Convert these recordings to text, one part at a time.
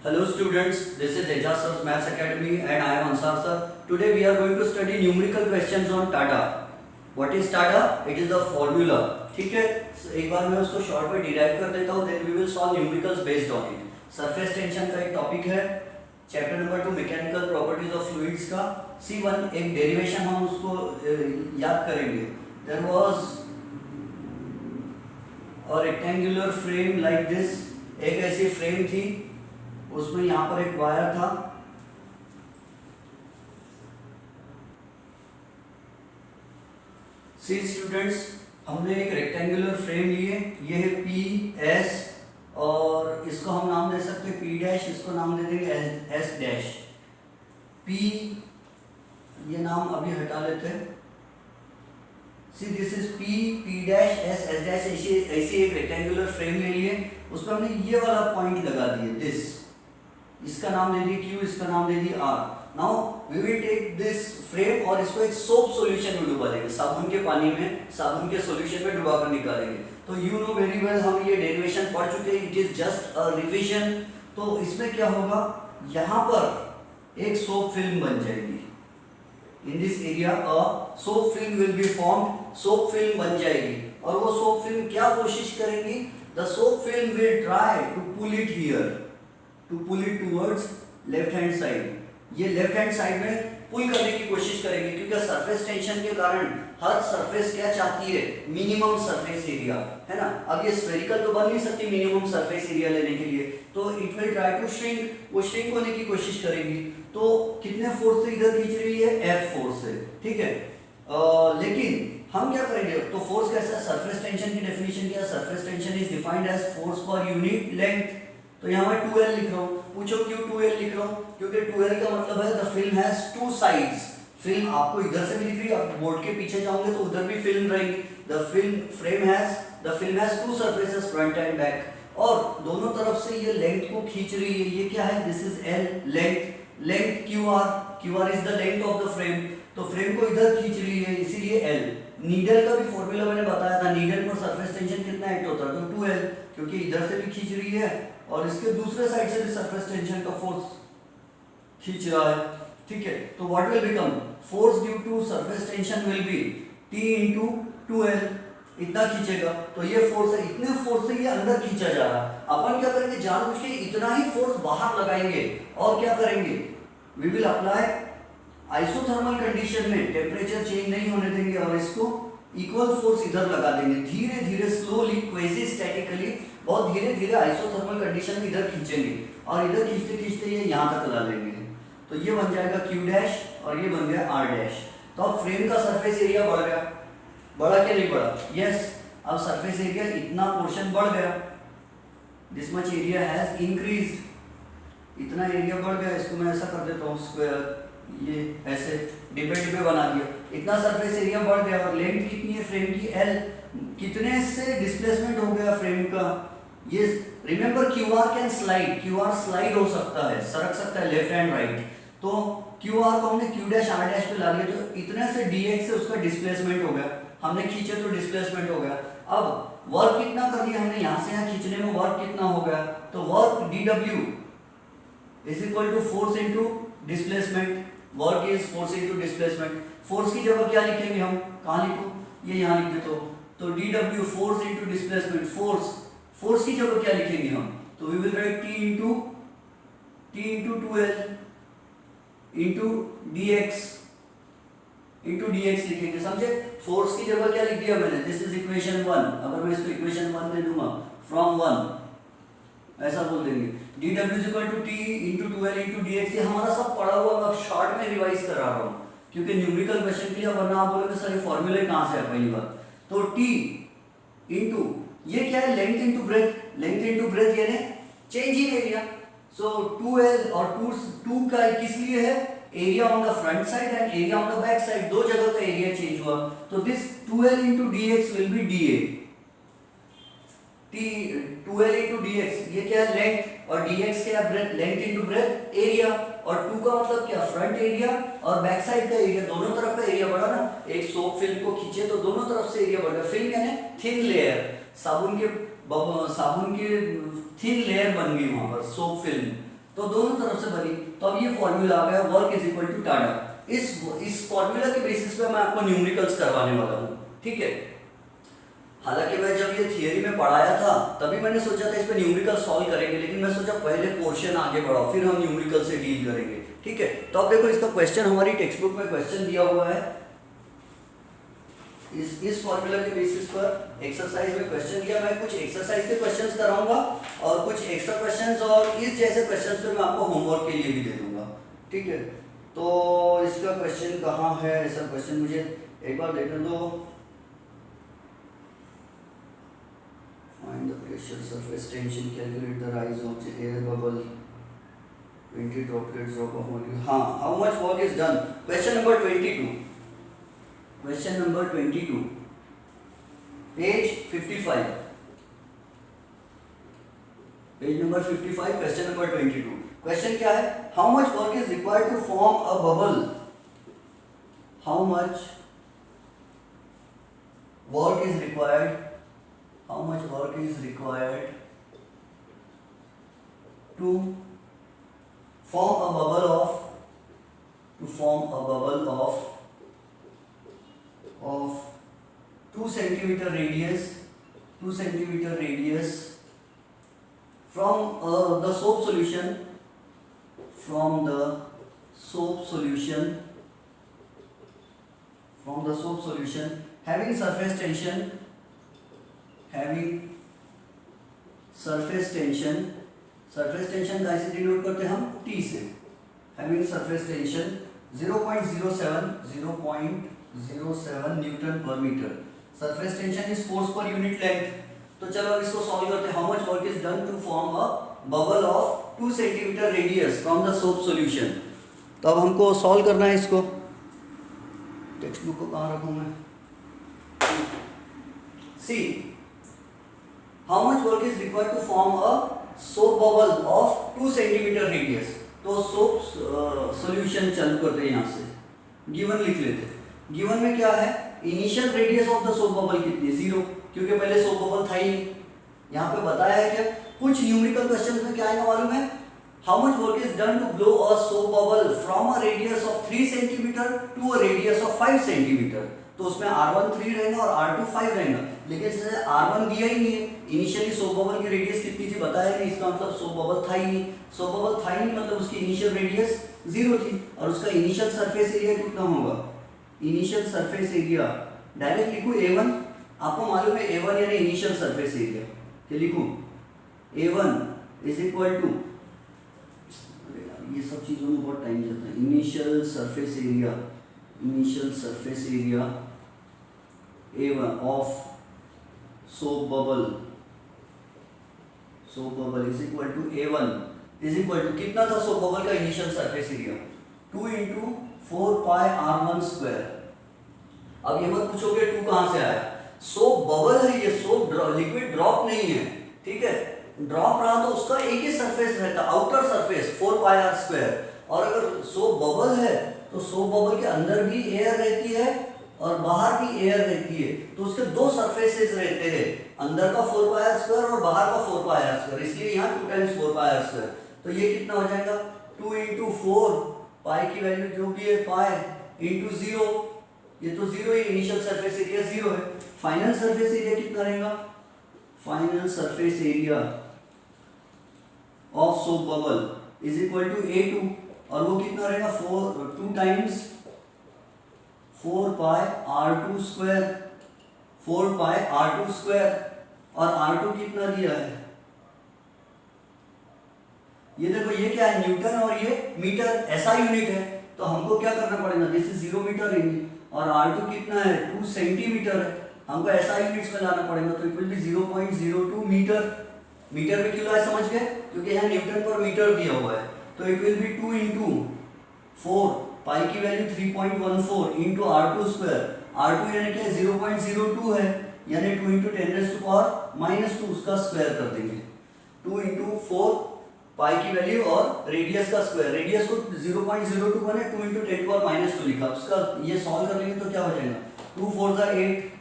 Hello students, this is Ejaz Sir's Maths Academy and I am Ansar sir. Today we are going to study numerical questions on TATA. What is TATA? It is a formula. ठीक है, एक बार मैं उसको short में derive कर देता हूँ, then we will solve numericals based on it. Surface tension का एक टॉपिक है, chapter number 2 mechanical properties of fluids का C1 एक डेरिवेशन हम उसको याद करेंगे. There was a rectangular frame like this. एक ऐसी फ्रेम थी, उसमें यहाँ पर एक वायर था. सी स्टूडेंट्स, हमने एक रेक्टेंगुलर फ्रेम लिए, ये है पी एस और इसको हम नाम दे सकते हैं पी डैश, इसको नाम दे देंगे एस डैश. पी ये नाम अभी हटा लेते हैं. See this is P dash S dash. ऐसी एक रेक्टेंगुलर फ्रेम ले लिए, उस पर हमने ये वाला पॉइंट लगा दिए दिस, इसका नाम दे दिए क्यू, इसका नाम दे दिए R. Now we will take this frame और इसको एक सोप सॉल्यूशन में डुबा देंगे, साबुन के पानी में, साबुन के सॉल्यूशन में डुबा कर निकालेंगे. तो यू नो वेरी वेल, हम ये डेरिवेशन पढ़ चुके हैं, it is just a revision. तो इसमें क्या होगा, यहाँ पर एक सोप फिल्म बन जाएगी. In this area a soap film will be formed. Soap film बन जाएगी और वो सोप फिल्म क्या कोशिश करेंगी, the soap film will try to pull it here, to pull it towards left hand side. ये लेफ्ट हैंड साइड में pull करने की कोशिश करेंगे, क्योंकि सरफेस टेंशन के कारण हर सरफेस क्या चाहती है, मिनिमम सरफेस एरिया, है ना. अब ये स्फेरिकल तो बन नहीं सकती मिनिमम सरफेस एरिया लेने के लिए, तो it will try to shrink, वो श्रिंक होने की कोशिश करेंगी. तो कितने फोर्स से इधर खींच रही है, एफ फोर्स से, ठीक है. लेकिन हम क्या करेंगे, तो फोर्स कैसा है, सरफेस टेंशन की डेफिनेशन क्या है, surface tension is defined as force per unit length. तो यहाँ मैं 2L लिख रहा हूँ. पूछो क्यों 2L लिख रहा हूँ, क्योंकि 2L का मतलब है the film has two sides. Film आपको इधर से भी दिख रही है, आप बोर्ड के पीछे जाओगे तो उधर भी फिल्म रहेगी. The film has to surfaces, front end back, और दोनों तरफ से ये लेंथ को खींच रही है. ये क्या है, this is L length QR is the length of the frame. तो फ्रेम को इधर खींच रही है, इसीलिए L. नीडल का भी फॉर्मूला मैंने बताया था, नीडल पर सरफेस टेंशन कितना एक्ट होता है, तो 2L, क्योंकि इधर से भी खींच रही है और इसके दूसरे साइड से भी सरफेस टेंशन का फोर्स खींच रहा है, ठीक है. तो what will become, force due to surface tension will be T into 2L. इतना खींचेगा, तो ये फोर्स है, इतने फोर्स से ये अंदर खींचा जा रहा है. अपन क्या करेंगे, जानबूझ के इतना ही फोर्स बाहर लगाएंगे और क्या करेंगे, we will apply isothermal condition में टेम्परेचर चेंज नहीं होने देंगे और इसको इक्वल फोर्स इधर लगा देंगे. धीरे धीरे स्लोली, क्वेजी स्टैटिकली, बहुत धीरे धीरे आइसोथर्मल कंडीशन में इधर खींचेंगे और इधर खींचते खींचते ये यहाँ तक ला लेंगे. तो ये बन जाएगा Q डैश और ये बन गया R डैश. तो अब फ्रेम का सरफेस एरिया बढ़ गया, बढ़ा क्या नहीं बढ़ा, यस. अब सरफेस एरिया इतना पोर्शन बढ़ गया, this much area has increased, इतना एरिया बढ़ गया. इसको मैं ऐसा कर देता हूँ स्क्वायर, ये ऐसे डिब्बे बना दिया. इतना सरफेस एरिया बढ़ गया और लेंथ कितनी है फ्रेम की, L. कितने से डिस्प्लेसमेंट हो गया फ्रेम का, ये remember QR can slide, QR slide हो सकता है, सरक सकता है लेफ्ट एंड राइट. तो QR को हमने Q डैश R डैश पे ला लिया, तो इतने से dx से उसका डिस्प्लेसमेंट हो गया, हमने खींचे तो डिस्प्लेसमेंट हो गया. अब वर्क कितना कर लिया हमने, यहाँ से यहाँ खींचने में वर्क कितना हो गया, तो work dW is equal to force into displacement. Work is force into displacement. Force की जगह क्या लिखेंगे हम, कहाँ लिखो, ये यहाँ लिख देते हो, तो dW force into displacement. Force की जगह क्या लिखेंगे हम, तो we will write T into 2L into dx लिखेंगे, समझे. फोर्स की जगह क्या लिख दिया मैंने, दिस इज इक्वेशन 1. अगर मैं इसको इक्वेशन 1 दे दूंगा, फ्रॉम 1 ऐसा बोल देंगे. dW is equal to T into 2L into dx. ये हमारा सब पढ़ा हुआ, मैं शॉर्ट में रिवाइज करा रहा हूँ, क्योंकि न्यूमेरिकल क्वेश्चन के लिए, वरना आप बोलोगे सर फॉर्मूले कहाँ से है, पहली बात. तो T इंटू ये क्या है, लेंथ इंटू ब्रेथ यानी change in area. So 2L और 2 का किस लिए है, area on the front side and area on the back side, दो जगह का एरिया चेंज हुआ. तो this 2L into dx will be dA. 2L into dx ये क्या है, लेंथ, और dx क्या है, breadth. Length into breadth area, और 2 का मतलब क्या, फ्रंट एरिया और बैक साइड का एरिया, दोनों तरफ का एरिया बढ़ा ना. एक सोप फिल्म को खींचे तो दोनों तरफ से एरिया बढ़ गया. फिल्म यानी थिन लेयर, साबुन के थिन लेयर बन गई वहां पर सोप फिल्म. तो दोनों तरफ से बनी, तो अब ये फॉर्मूला आ गया वर्क इज इक्वल टू टाटा। इस फॉर्मूला के बेसिस पे मैं आपको न्यूमेरिकल्स करवाने वाला हूँ, ठीक है। हालांकि मैं जब ये थियरी में पढ़ाया था तभी मैंने सोचा था इस पे न्यूमेरिकल सॉल्व करेंगे, लेकिन मैं सोचा पहले पोर्शन आगे बढ़ाओ फिर हम न्यूमेरिकल से डील करेंगे, ठीक है। तो अब देखो इसका क्वेश्चन हमारी टेक्स्ट बुक में क्वेश्चन दिया हुआ है, इस फॉर्मूला के बेसिस पर एक्सरसाइज में क्वेश्चन दिया। मैं कुछ एक्सरसाइज के क्वेश्चंस कराऊंगा और कुछ एक्स्ट्रा क्वेश्चंस और इस जैसे क्वेश्चंस फिर मैं आपको होमवर्क के लिए भी दे दूंगा, ठीक है। तो इसका क्वेश्चन कहाँ है, ऐसा क्वेश्चन मुझे एक बार देखने दो। Find the pressure surface tension, calculate the rise of the air bubble, 20 droplets drop of molecule। हाँ, how much work is done. Question number 22, question number 22, page 55, page number 55, question number 22। Question क्या है, how much work is required to form a bubble, how much work is required, how much work is required to form a bubble of, to form a bubble of 2 centimeter radius, 2 centimeter radius from the soap solution, from the soap solution, from the soap solution having surface tension, having surface tension, surface tension का ऐसे denote करते हैं हम T से, having surface tension 0.07 newton per metre, surface tension is force per unit length. तो चलो अब इसको सॉल्व करते हैं। How much work is done to form a bubble of 2 centimetre radius from the soap solution. तो अब हमको सॉल्व करना है इसको। टेक्स्ट बुक को कहाँ रखूँ मैं, see how much work is required to form a soap bubble of 2 centimetre radius. तो सोप सॉल्यूशन चालू करते हैं यहाँ से, गिवन लिख लेते हैं। गिवन में क्या है, initial radius of the soap bubble कितनी है, 0, क्योंकि पहले सोप बबल था ही नहीं। यहाँ पे बताया है क्या, कुछ न्यूमेरिकल क्वेश्चन में क्या आएगा मालूम है, how much work is done to blow a soap bubble from a radius of 3 centimetre to a radius of 5 centimetre. तो उसमें R1 3 रहेगा और R2 5 रहेगा, लेकिन जैसे R1 दिया ही नहीं है, इनिशियली सोप बबल की रेडियस कितनी थी बताया नहीं, इसका मतलब सोप बबल था ही नहीं। सोप बबल था ही नहीं मतलब उसकी इनिशियल रेडियस 0 थी, और उसका इनिशियल सरफेस एरिया कितना होगा, इनिशियल सरफेस एरिया डायरेक्ट लिखूं A1, आपको मालूम है A1 यानी इनिशियल सरफेस एरिया, क्या लिखूं, A1 इज इक्वल टू, ये सब चीज़ों में बहुत टाइम जाता है, initial surface area, initial surface area A1 of soap bubble, soap bubble is equal to A1 is equal to कितना था सोप बबल का initial surface area, 2 × 4 pi R1 square. अब ये मत पूछोगे 2 कहाँ से आया, सोप बबल है ये, सोप लिक्विड ड्रॉप नहीं है, ठीक है। ड्रॉप रहा तो उसका एक ही सरफेस रहता, आउटर सरफेस 4 पाई R स्क्वायर, और अगर सोप बबल है तो सोप बबल के अंदर भी एयर रहती है और बाहर भी एयर रहती है, तो उसके 2 सरफेसेस रहते हैं, अंदर का 4 पाई R स्क्वायर और बाहर का 4 पाई R स्क्वायर, इसलिए यहाँ 2 × 4 पाई R स्क्वायर। तो ये कितना हो जाएगा, 2 × 4 पाई की वैल्यू जो भी है पाई इंटू 0, ये तो 0 ही, इनिशियल सरफेस एरिया 0 है। फाइनल सरफेस एरिया कितना रहेगा, final surface area of soap bubble is equal to A2, और वो कितना रहेगा 2 × 4 पाई R2 स्क्वायर, 4 पाई R2 स्क्वायर, और R2 कितना दिया है, ये देखो ये क्या है न्यूटन और ये मीटर, ऐसा यूनिट है, तो हमको क्या करना पड़ेगा, दिस इज 0 मीटर और R2 कितना है 2 सेंटीमीटर है, हमको ऐसा यूनिट्स में लाना पड़ेगा, तो it will be 0.02 metre. Metre में किलो है, समझ गए, क्योंकि यहाँ न्यूटन पर मीटर दिया हुआ है, तो इट विल बी 2 × 4 पाई की value 3.14 into R2 square, R2 यानी क्या 0.02 है, यानी 2 × 10⁻⁻2 उसका स्क्वायर कर देंगे, 2 × 4 पाई की वैल्यू और रेडियस का स्क्वायर, रेडियस को 0.02 बने 2 × 10⁻2 लिखा, उसका ये सॉल्व कर लेंगे तो क्या हो जाएगा, 2 × 4 = 8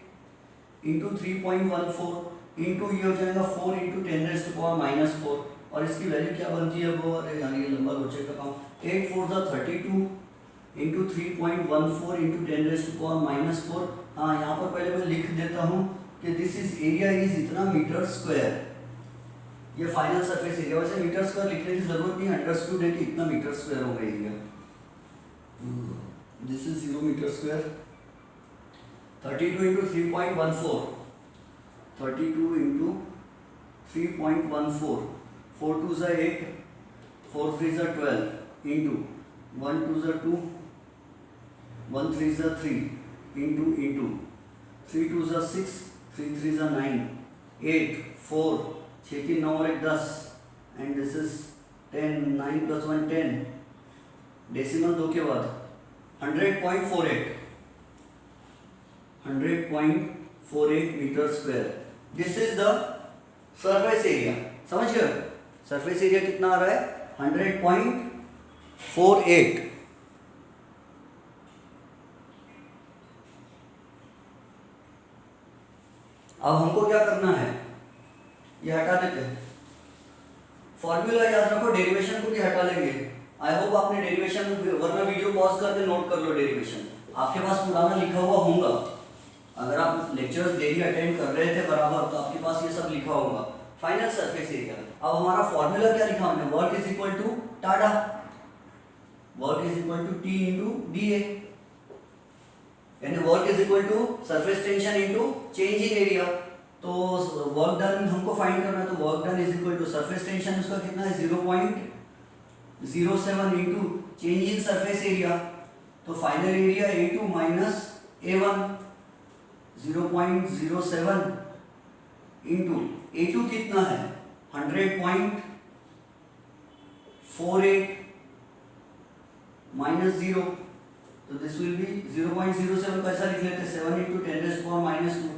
इंटू 3.14 इंटू ये हो जाएगा 4 × 10⁻4 और इसकी वैल्यू क्या बनती है वो, अरे यार ये लंबा लोचे का काम, 8 4 ज़ा 32 इंटू 3.14 इंटू 10⁻⁻⁴। हाँ, यहाँ पर पहले मैं लिख देता हूँ कि दिस इज एरिया इज इतना मीटर स्क्वायर, ये फाइनल सरफेस एरिया। वैसे मीटर स्क्वायर लिखने की जरूरत नहीं, अंडरस्टूड है कि इतना मीटर स्क्वायर होगा area. This is 0 metre square. 32 into 3.14, 32 into 3.14, 4 2 ज़ा 8, 4 3 ज़ा 12 इंटू 1 2 ज़ा 2, 1 3 ज़ा 3 इंटू 3 2 ज़ा 6, 3 3 ज़ा 9, 8 4 6 3 9 और 1 10 एंड दिस इज 10, 9 + 1 10, डेसिमल 2 के बाद 100.48 metre square. This is the surface area. समझ गए? सरफेस एरिया कितना आ रहा है? 100.48। अब हमको क्या करना है, ये हटा देते हैं। फॉर्मूला याद रखो, डेरिवेशन को भी हटा लेंगे। आई होप आपने डेरिवेशन, वरना वीडियो पॉज करके नोट कर लो डेरिवेशन, आपके पास पुराना लिखा हुआ होगा। अगर आप लेक्चर्स डेली अटेंड कर रहे थे बराबर तो आपके पास ये सब लिखा होगा। Final surface area. अब हमारा फॉर्मूला क्या लिखा हमने, वर्क इज इक्वल टू टाडा, work is equal to T into D A, यानी work is equal to surface tension into change in area. तो वर्क डन हमको फाइंड करना है, तो work done is equal to surface tension उसका कितना है 0.07 into change in surface area. तो final area A2 minus A1, 0.07 into A2 कितना है 100.48 माइनस 0, तो दिस विल बी 0.07। कैसा लिख लेते हैं 7 इंटू 10⁻⁻2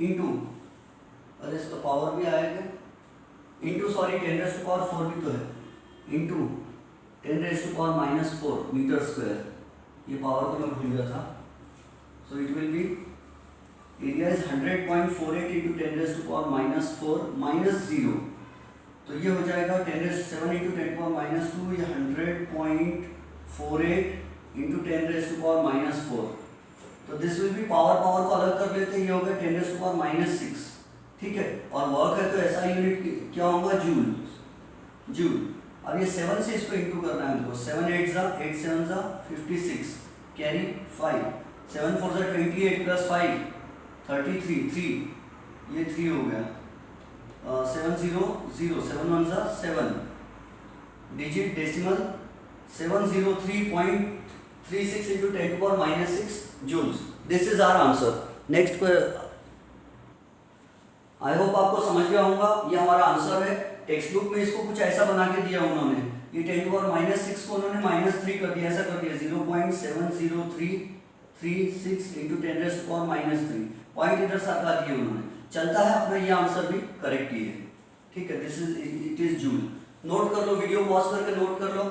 इंटू, अरे इसका पावर भी आएगा इंटू, सॉरी 10⁻⁴ भी तो है, इंटू 10⁻⁻⁴ मीटर स्क्वायर। ये पावर तो मैं भूल गया था। सो it will B area is 100.48 into 10⁻⁻⁴ minus 0, तो ये हो जाएगा 7 इंटू 10⁻⁻2, ये 100.48 इंटू 10⁻⁻⁴। तो दिस विल बी पावर को अलग कर लेते हैं, ये होगा 10⁻⁻6, ठीक है। और वर्क है तो ऐसा यूनिट क्या होगा, जूल। अब ये 7 से इसको इंटू करना है हमको, 7 8 ज़ा 8 7 ज़ा 56, कैरी 5, 7 4 ज़ा 28 प्लस 5 33, 3 ये 3 हो गया, 7 0 0, 7 1 ज़ा 7, digit decimal 703.36 into 10⁻⁻6 joules. This is our answer. Next, I hope आपको समझ गया होगा, ये हमारा आंसर है। टेक्स्ट बुक में इसको कुछ ऐसा बना के दिया उन्होंने, ये 10⁻⁻6 को उन्होंने -3 कर दिया, ऐसा कर दिया 0.70336 इंटू 10⁻⁻3, पॉइंट इधर से हटा दिए उन्होंने। चलता है अपना, ये आंसर भी करेक्ट ही है, ठीक है। This is it is joule. Note कर लो, वीडियो पॉज करके नोट कर लो।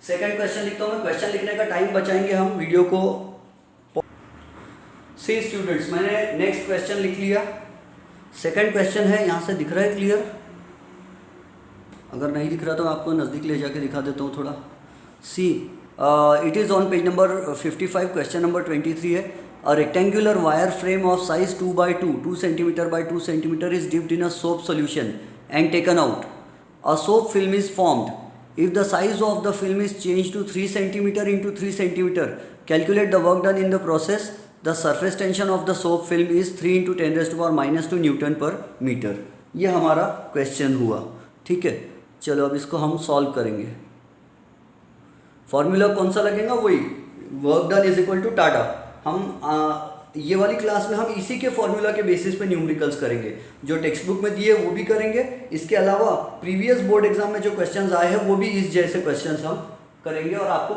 सेकंड क्वेश्चन लिखता हूँ मैं, क्वेश्चन लिखने का टाइम बचाएंगे हम वीडियो को। सी स्टूडेंट्स, मैंने नेक्स्ट क्वेश्चन लिख लिया। सेकंड क्वेश्चन है, यहाँ से दिख रहा है क्लियर? अगर नहीं दिख रहा तो मैं आपको नज़दीक ले जाके दिखा देता हूँ थोड़ा। See, it is on page number 55, question number 23 है। A rectangular wire frame of size 2x2, 2 cm by 2 cm is dipped in a soap solution and taken out. A soap film is formed. If the size of the film is changed to 3 cm into 3 cm, calculate the work done in the process. The surface tension of the soap film is 3 into 10⁻⁻2 Newton per metre. ये हमारा question हुआ, ठीक है। चलो अब इसको हम solve करेंगे। फॉर्मूला कौन सा लगेगा, वही work done is equal to टाडा। हम ये वाली क्लास में हम इसी के फॉर्मूला के बेसिस पे न्यूमेरिकल्स करेंगे, जो टेक्स्ट बुक में दिए वो भी करेंगे। इसके अलावा प्रीवियस बोर्ड एग्जाम में जो क्वेश्चंस आए हैं वो भी इस जैसे क्वेश्चंस हम करेंगे, और आपको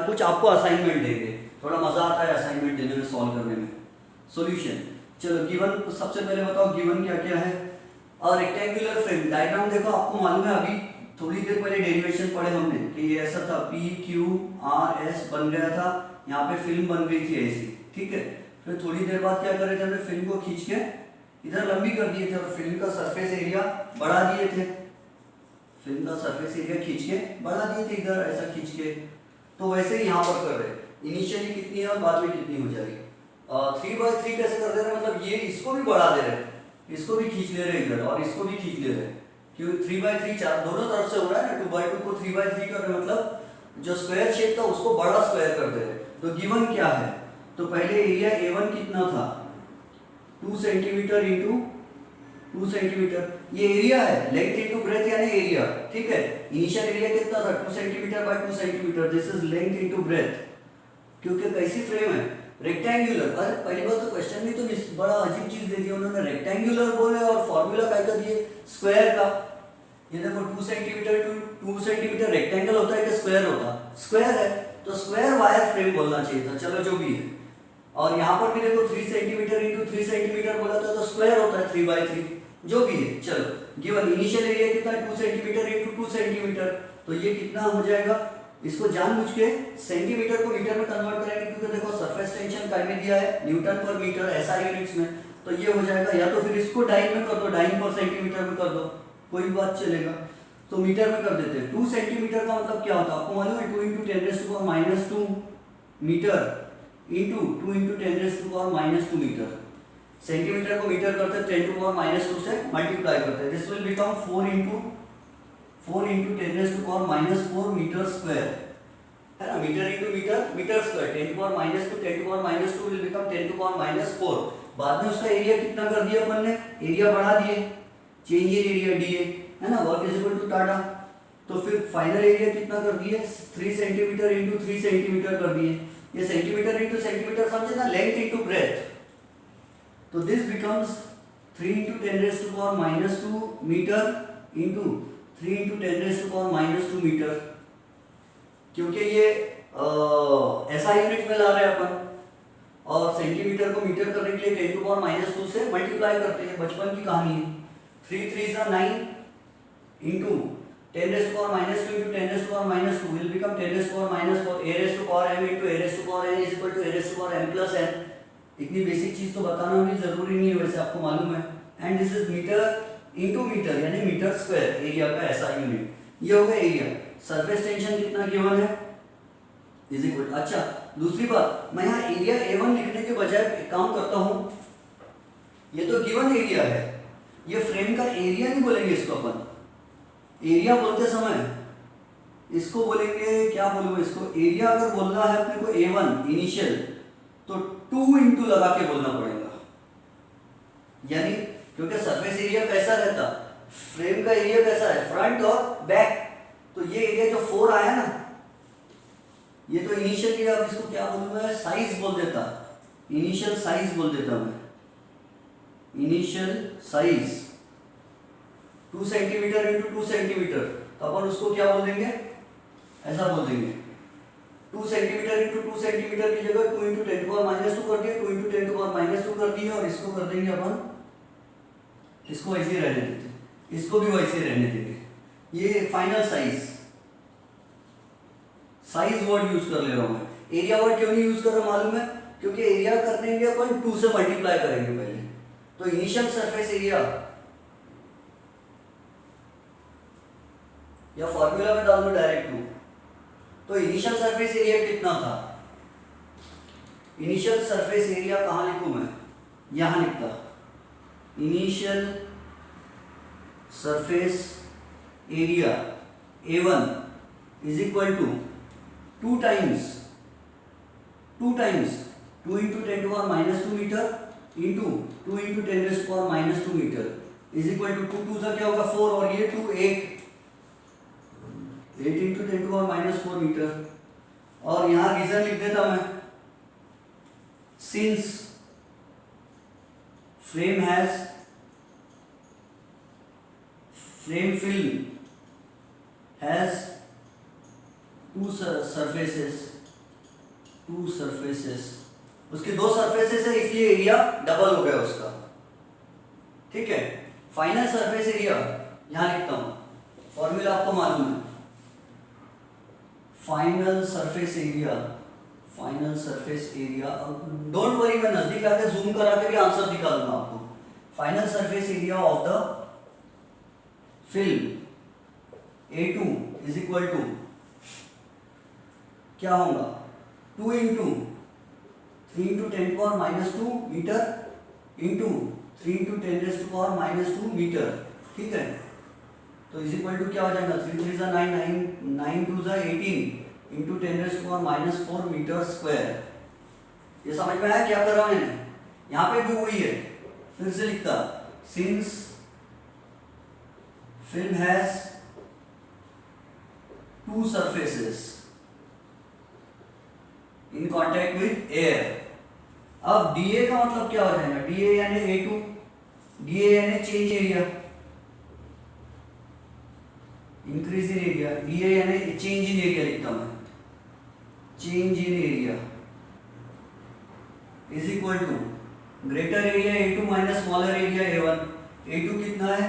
कुछ आपको असाइनमेंट देंगे। थोड़ा मज़ा आता है असाइनमेंट देने में, सॉल्व करने में। सॉल्यूशन, चलो गिवन सबसे पहले बताओ गिवन क्या क्या है। और रेक्टेंगुलर फ्रेम डायग्राम देखो, आपको मालूम है अभी थोड़ी देर पहले डेरिवेशन पढ़े हमने कि ये ऐसा था, PQRS बन गया था, यहाँ पे फिल्म बन गई थी ऐसी, ठीक है। फिर थोड़ी देर बाद क्या कर रहे थे, हमने फिल्म को खींच के इधर लंबी कर दिए थे और फिल्म का सरफेस एरिया बढ़ा दिए थे, फिल्म का सरफेस एरिया खींच के बढ़ा दिए थे इधर ऐसा खींच के, तो वैसे ही यहाँ पर कर रहे हैं। इनिशियली कितनी है और बाद में कितनी हो जाएगी। 3/3 कैसे कर दे रहे हैं, मतलब ये इसको भी बढ़ा दे रहे हैं, इसको भी खींच ले रहे हैं इधर और इसको भी खींच ले रहे हैं, क्योंकि 3/3 चार दोनों तरफ से हो रहा है ना। 2/2 को 3/3 कर रहे हैं, मतलब जो स्क्वायर शेप था उसको बड़ा स्क्वायर कर दे रहे हैं। तो गिवन क्या है, तो पहले एरिया A1 कितना था, 2 सेंटीमीटर इंटू 2 सेंटीमीटर, ये एरिया है, लेंथ इंटू ब्रेथ यानी एरिया, ठीक है। इनिशियल एरिया कितना था, 2 centimetre bye 2 centimetre, this is length into breath. क्योंकि कैसी फ्रेम है, रेक्टेंगुलर। अरे पहली बार तो क्वेश्चन में तो बड़ा अजीब चीज दे दी उन्होंने, रेक्टेंगुलर बोले और फॉर्मूला क्या कर दिए स्क्वायर का। ये देखो 2 सेंटीमीटर टू 2 सेंटीमीटर रेक्टेंगल होता है कि स्क्वायर होता, स्क्वायर है, तो स्क्वायर वायर फ्रेम बोलना चाहिए था, चलो जो भी है। और यहाँ पर भी देखो 3 सेंटीमीटर इंटू 3 सेंटीमीटर बोला था, तो स्क्वायर होता है 3/3, जो भी है। चलो गिवन इनिशियल एरिया कितना है, 2 सेंटीमीटर इंटू 2 सेंटीमीटर, तो ये कितना हो जाएगा, इसको जानबूझ के सेंटीमीटर को मीटर में कन्वर्ट करेंगे, क्योंकि देखो सरफेस टेंशन काय में दिया है, Newton per metre SI units में, तो ये हो जाएगा, या तो फिर इसको डाइन में कर दो, डाइन पर सेंटीमीटर में कर दो, कोई बात चलेगा। तो मीटर में कर देते हैं। 2 सेंटीमीटर का मतलब क्या होता है आपको मालूम है, 2 × 10⁻² मीटर इंटू 2 × 10⁻² मीटर। सेंटीमीटर को मीटर करते हैं 10⁻² से मल्टीप्लाई करते हैं, this will become 4 × 10⁻⁴ metre square, है ना। Metre into metre, metre square, 10⁻², will become 10⁻⁴। बाद में उसका एरिया कितना कर दिया अपन ने, एरिया बढ़ा दिए, चेंज एरिया डीए, है ना, वर्क इज इक्वल टू टाटा। तो फिर फाइनल एरिया कितना कर दिए, 3 सेंटीमीटर इंटू 3 सेंटीमीटर कर दिए। ये सेंटीमीटर इंटू सेंटीमीटर समझे ना, लेंथ इंटू ब्रेथ, तो this becomes 3 × 10⁻² metre into 3 × 10⁻² metre, क्योंकि ये ऐसा यूनिट में ला रहे हैं अपन, और सेंटीमीटर को मीटर करने के लिए 10⁻² से मल्टीप्लाई करते हैं, बचपन की कहानी है। 3 × 3 = 9 into 10⁻² into 10⁻² will become 10⁻⁴, a raised to power m into a raised to power n is equal to a raised to power m plus n। इतनी बेसिक चीज तो बताना भी जरूरी नहीं है, वैसे आपको मालूम है। And this is metre into metre यानी मीटर स्क्वायर, एरिया का ऐसा यूनिट, ये हो गया एरिया। सरफेस टेंशन कितना गिवन है, इज इक्वल। अच्छा दूसरी बात, मैं यहाँ एरिया A1 लिखने के बजाय एक काम करता हूँ, ये तो गिवन एरिया है, ये फ्रेम का एरिया नहीं बोलेंगे इसको अपन, एरिया बोलते समय इसको बोलेंगे, क्या बोलूँ इसको, एरिया अगर बोलना है अपने को A1 इनिशियल, तो 2 × लगा के बोलना पड़ेगा, यानी क्योंकि सरफेस एरिया कैसा रहता, फ्रेम का एरिया कैसा है, फ्रंट और बैक, तो ये एरिया जो 4 आया ना, ये तो इनिशियल एरिया, अब इसको क्या बोलूँ मैं, साइज बोल देता, इनिशियल साइज बोल देता मैं, initial size 2 centimetre into 2 centimetre, तो अपन उसको क्या बोल देंगे, ऐसा बोल देंगे 2 सेंटीमीटर इंटू 2 सेंटीमीटर की जगह 2 × 10⁻² कर दिया, 2 × 10⁻² कर दिया, और इसको कर देंगे अपन, इसको ऐसे ही रहने देते, इसको भी वैसे ही रहने देंगे। ये final size, size word use कर ले रहा हूं मैं, एरिया वर्ड क्यों नहीं यूज कर रहा मालूम है, क्योंकि एरिया करने के अपन 2 से मल्टीप्लाई करेंगे पहले, तो इनिशियल सरफेस एरिया, या फॉर्मूला में डाल दो डायरेक्ट 2, तो इनिशियल सरफेस एरिया कितना था, इनिशियल सरफेस एरिया कहाँ लिखूं मैं, यहां लिखता, initial surface area A1 is equal to 2 times 2 × 10⁻² metre into 2 × 10⁻² metre is equal to 2 2 क्या होगा 4, और ये 2 8 × 10⁻⁴ मीटर। और यहां रीजन लिख देता मैं, since frame film has 2 surfaces, उसके 2 सरफेसेस है, इसलिए एरिया डबल हो गया उसका, ठीक है। फाइनल सरफेस एरिया यहां लिखता हूं, फॉर्मूला आपको मालूम है, final surface area, don't worry, मैं नजदीक आके जूम करा के भी आंसर दिखा दूंगा आपको। Final surface area of the film A2 is equal to क्या होगा 2 into 3 into 10⁻² metre into 3 into 10⁻² metre, ठीक है। तो इज इक्वल टू क्या हो जाएगा 3 3 ज़ा 9 9 9 2 ज़ा 18 इंटू 10⁻⁴ मीटर स्क्वायर। ये समझ में आया क्या कर रहा हूं मैंने? यहाँ पे भी वही है, फिर से लिखता since film has to surfaces in contact with air. अब डीए का मतलब क्या हो जाएगा? डीए यानी A2, डीए यानी change area, increase in area, D A यानी चेंज इन एरिया लिखता हूं मैं, change in area is equal to greater area A2 minus smaller area A1। A2 कितना है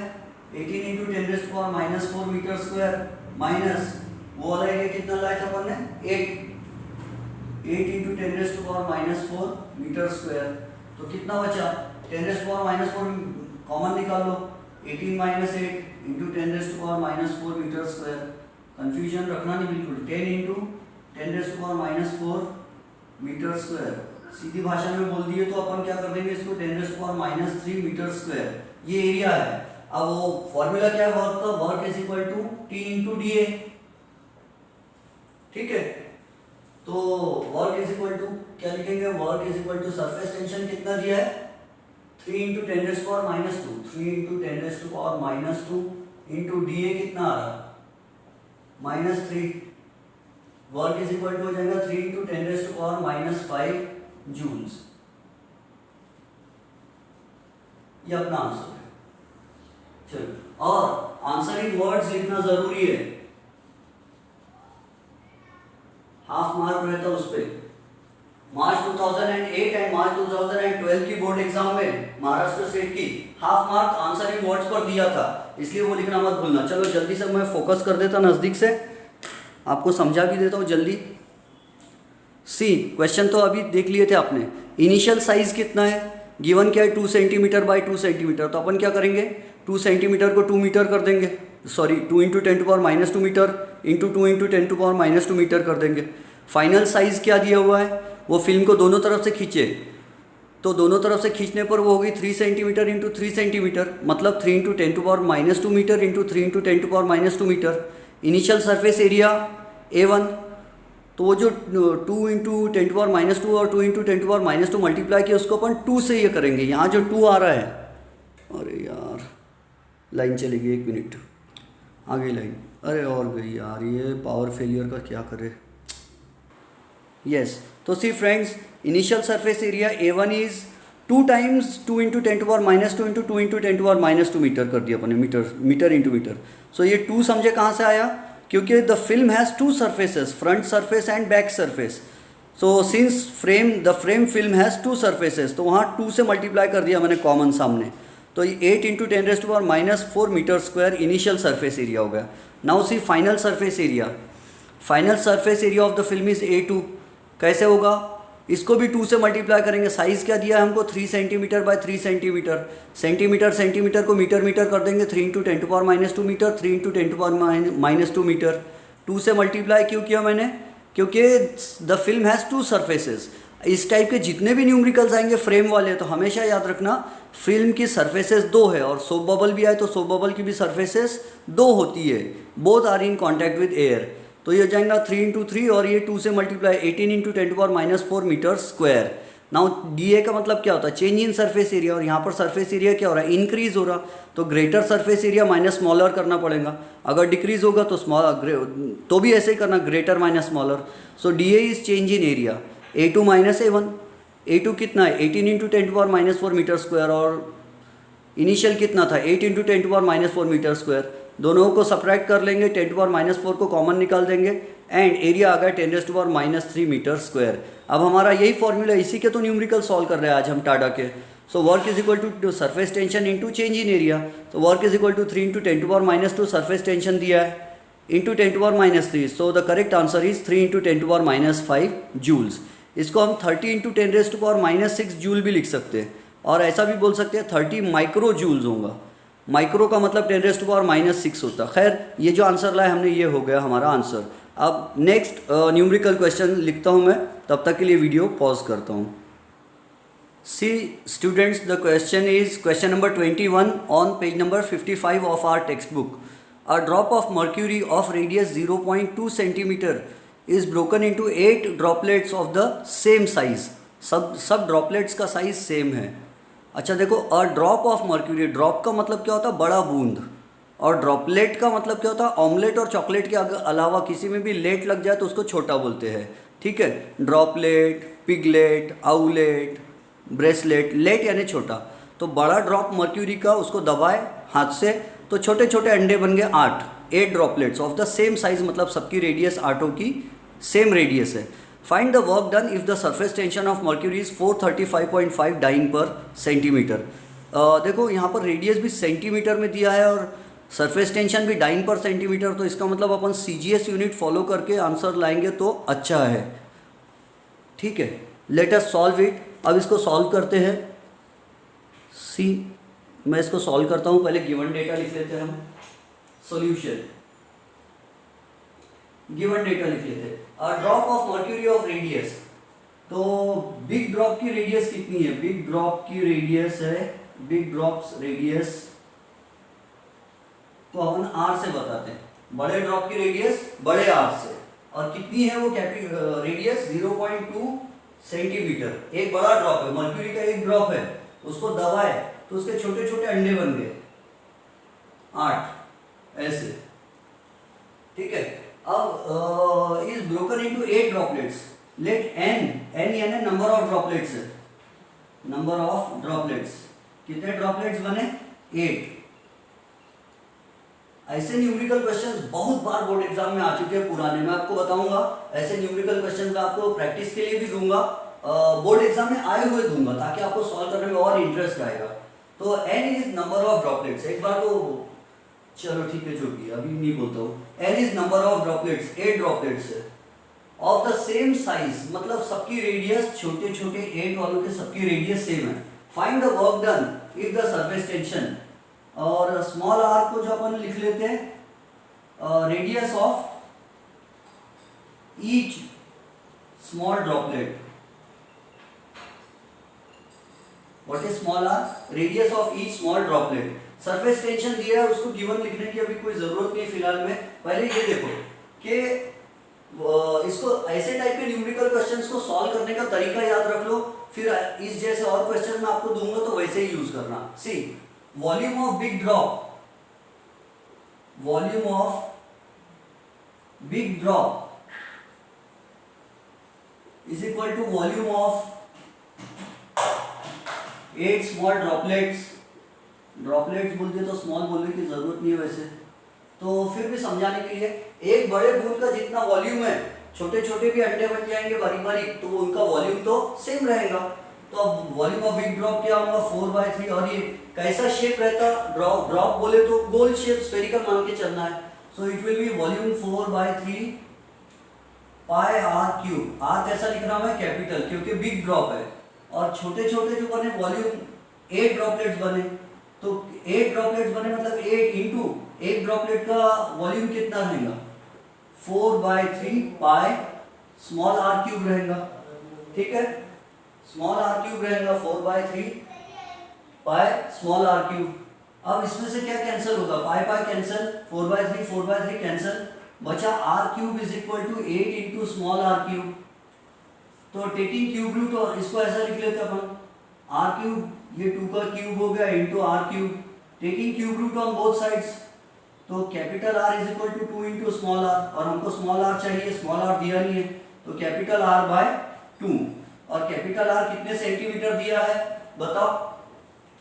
18 इंटू 10⁻⁴ मीटर स्क्वायर माइनस वो वाला एरिया कितना लाया था अपन ने 8 इंटू 10⁻⁴ मीटर स्क्वायर। तो कितना बचा 10⁻⁴ कॉमन निकाल लो, 18 minus 8 into 10⁻⁴ metre square. Confusion रखना नहीं बिल्कुल, 10 इंटू 10⁻⁴ मीटर स्क्वायर। सीधी भाषा में बोल दिए तो अपन क्या कर देंगे इसको 10⁻³ मीटर स्क्वायर, ये एरिया है। अब वो फॉर्मूला क्या है वर्क का? Work is equal to T into D A, ठीक है। तो वर्क इज इक्वल टू क्या लिखेंगे? Work is equal to surface tension कितना दिया है 3 into 10⁻², 3 into 10⁻² into D A कितना आ रहा -3। वर्क इज इक्वल टू हो जाएगा 3 इंटू 10⁻⁵ जूल्स। ये अपना आंसर है। चलो, और आंसर इन वर्ड्स लिखना जरूरी है, हाफ मार्क रहता है उस पे। मार्च 2008 एंड मार्च 2012 की बोर्ड एग्जाम में महाराष्ट्र स्टेट की half mark answer in words पर दिया था, इसलिए वो लिखना मत भूलना। चलो जल्दी से मैं फोकस कर देता नजदीक से, आपको समझा भी देता हूँ जल्दी। सी क्वेश्चन तो अभी देख लिए थे आपने। इनिशियल साइज कितना है? गिवन क्या है 2 सेंटीमीटर बाई 2 सेंटीमीटर। तो अपन क्या करेंगे 2 सेंटीमीटर को 2 मीटर कर देंगे, sorry 2 into 10⁻² metre into 2 into 10⁻² metre कर देंगे। फाइनल साइज क्या दिया हुआ है? वो फिल्म को दोनों तरफ से खींचे, तो दोनों तरफ से खींचने पर वो होगी 3 सेंटीमीटर इंटू 3 सेंटीमीटर, मतलब 3 into 10⁻² metre into 3 into 10⁻² metre. Initial surface area A1, तो वो जो 2 इंटू 10⁻² और 2 इंटू 10⁻² मल्टीप्लाई किया उसको अपन 2 से ये करेंगे। यहाँ जो 2 आ रहा है, अरे यार लाइन चली गई, 1 मिनट आ गई लाइन, अरे और गई यार, ये पावर फेलियर का क्या करे। यस, तो see friends, initial surface area A1 is 2 times 2 into 10⁻² into 2 into 10⁻² metre कर दिया अपने, मीटर इंटू मीटर। सो ये 2 समझे कहाँ से आया? क्योंकि the film has 2 surfaces, front surface and back surface. So since the frame film has 2 surfaces, तो वहाँ 2 से मल्टीप्लाई कर दिया मैंने कॉमन सामने, तो 8 into 10⁻⁴ metre square initial surface area हो गया। Now see final surface area. Final surface area of the film is A2। कैसे होगा? इसको भी 2 से मल्टीप्लाई करेंगे। साइज़ क्या दिया है हमको 3 सेंटीमीटर बाय 3 सेंटीमीटर। सेंटीमीटर को मीटर कर देंगे, 3 इंटू 10⁻² मीटर 3 इंटू 10⁻² मीटर। 2 से मल्टीप्लाई क्यों किया मैंने? क्योंकि द फिल्म हैज़ 2 सरफेसेस। इस टाइप के जितने भी न्यूमेरिकल्स आएंगे फ्रेम वाले, तो हमेशा याद रखना फिल्म की सरफेसेस 2 है, और सोप बबल भी आए तो सोप बबल की भी सरफेसेस 2 होती है, both are in contact with air. तो ये जाएगा 3 इंटू 3 और ये 2 से multiply 18 into 10⁻⁴ metre square. Now D A का मतलब क्या होता है? चेंज इन सरफेस एरिया, और यहाँ पर सरफेस एरिया क्या हो रहा है? इंक्रीज हो रहा, तो greater surface area minus smaller करना पड़ेगा। अगर डिक्रीज होगा तो तो भी ऐसे ही करना, greater minus smaller. So D A is change in area. A2 minus A1, A2 कितना है 18 इंटू 10⁻⁴ मीटर स्क्वायर, और इनिशियल कितना था 8 इंटू 10⁻⁴ मीटर स्क्वायर। दोनों को सब्ट्रैक्ट कर लेंगे, 10⁻⁴ को कॉमन निकाल देंगे, एंड एरिया आ गया 10⁻³ मीटर स्क्वायर। अब हमारा यही फॉर्मूला, इसी के तो न्यूमेरिकल सॉल्व कर रहे हैं आज हम टाडा के। So work is equal to surface tension into change in area. तो work is equal to 3 into 10⁻² surface tension दिया है into 10⁻3। So the correct answer is 3 into 10⁻5 joules. इसको हम 30 इंटू 10⁻⁶ जूल भी लिख सकते हैं, और ऐसा भी बोल सकते हैं 30 माइक्रो जूल्स होगा। माइक्रो का मतलब 10⁻⁻⁶ होता। खैर ये जो आंसर लाए हमने ये हो गया हमारा आंसर। अब नेक्स्ट न्यूमेरिकल क्वेश्चन लिखता हूँ मैं, तब तक के लिए वीडियो पॉज करता हूँ। See students, the question is question number 21 on page number 55 of our text book. A drop of mercury of radius 0.2 centimeter is broken into 8 droplets of the same size। सब droplets का size same है। अच्छा देखो, अ drop of mercury, drop का मतलब क्या होता है, बड़ा बूंद, और ड्रॉपलेट का मतलब क्या होता है, ऑमलेट और चॉकलेट के अलावा किसी में भी लेट लग जाए तो उसको छोटा बोलते हैं। ठीक है, droplet, piglet, owlet, bracelet, let यानी छोटा। तो बड़ा ड्रॉप मर्क्यूरी का, उसको दबाए हाथ से तो छोटे छोटे अंडे बन गए 8 droplets of the same size, मतलब सबकी रेडियस 8 की सेम रेडियस है। Find the work done if the surface tension of mercury is 435.5 dyne per centimetre. देखो यहाँ पर रेडियस भी सेंटीमीटर में दिया है और सरफेस टेंशन भी डाइन पर सेंटीमीटर, तो इसका मतलब अपन CGS यूनिट फॉलो करके आंसर लाएंगे तो अच्छा है। ठीक है, लेट अस सॉल्व इट। अब इसको सॉल्व करते हैं। सी, मैं इसको सॉल्व करता हूँ, पहले गिवन डेटा लिख लेते हैं हम। सॉल्यूशन, गिवन डेटा लिख लेते हैं। अ drop of mercury of radius, तो बिग ड्रॉप की रेडियस कितनी है, बिग ड्रॉप की रेडियस है, बिग ड्रॉप्स रेडियस तो अपन R से बताते हैं, बड़े ड्रॉप की रेडियस बड़े R से, और कितनी है वो रेडियस 0.2 सेंटीमीटर। एक बड़ा ड्रॉप है, मर्क्यूरी का एक ड्रॉप है, उसको दबाए तो उसके छोटे छोटे अंडे बन गए 8 ऐसे। ठीक है, अब is broken into 8 droplets. Let n यानी नंबर ऑफ ड्रॉपलेट्स है, नंबर ऑफ ड्रॉपलेट्स, कितने ड्रॉपलेट्स बने 8। ऐसे न्यूमेरिकल क्वेश्चंस बहुत बार बोर्ड एग्जाम में आ चुके हैं पुराने, मैं आपको बताऊंगा। ऐसे न्यूमेरिकल क्वेश्चंस मैं आपको प्रैक्टिस के लिए भी दूंगा, बोर्ड एग्जाम में आए हुए दूंगा, ताकि आपको सॉल्व करने में और इंटरेस्ट आएगा। तो n is number of droplets, एक बार तो चलो ठीक है जो भी अभी नहीं बोलता हूँ। n is number of droplets, 8 droplets है ऑफ द सेम साइज, मतलब सबकी रेडियस, छोटे छोटे 8 वालों के सबकी रेडियस सेम है। Find the work done if the surface tension, और स्मॉल r को जो अपन लिख लेते हैं radius of each small droplet. What is small r, radius of each small droplet. Surface tension दिया है, उसको गिवन लिखने की अभी कोई जरूरत नहीं फिलहाल में। पहले ये देखो कि इसको ऐसे टाइप के न्यूमेरिकल क्वेश्चंस को सॉल्व करने का तरीका याद रख लो, फिर इस जैसे और क्वेश्चन मैं आपको दूंगा तो वैसे ही यूज करना। See, volume of big drop, volume of big drop is equal to volume of 8 small droplets. Droplets बोल दिए तो स्मॉल बोलने की जरूरत नहीं है वैसे, तो फिर भी समझाने के लिए, एक बड़े बूंद का जितना वॉल्यूम है, छोटे छोटे भी अंडे बन जाएंगे बारीक बारीक, तो उनका वॉल्यूम तो सेम रहेगा। तो अब वॉल्यूम ऑफ बिग ड्रॉप क्या होगा 4/3, और ये कैसा शेप रहता, ड्रॉप बोले तो गोल शेप, स्फेरिकल मान के चलना है। सो it will B volume 4/3 pi r³। r कैसा लिख रहा हूं मैं, कैपिटल, क्योंकि बिग ड्रॉप है, और छोटे छोटे जो बने वॉल्यूम 8 ड्रॉपलेट्स बने, तो 8 ड्रॉपलेट्स बने मतलब 8 इंटू एक ड्रॉपलेट का वॉल्यूम कितना रहेगा 4/3 पाई स्मॉल r³ रहेगा। ठीक है, स्मॉल r³ रहेगा 4/3 पाई स्मॉल r³। अब इसमें से क्या कैंसिल होगा, पाई पाई कैंसिल, 4/3 कैंसिल, बचा r³ is equal to 8 into small r³। तो टेकिंग क्यूब रूट, और इसको ऐसा लिख लेते अपन r³, ये 2 का क्यूब हो गया into r³, taking cube root on both sides, तो capital R is equal to 2 into small r, और हमको स्मॉल r चाहिए, स्मॉल r दिया नहीं है, तो कैपिटल R/2। और कैपिटल R कितने सेंटीमीटर दिया है बताओ,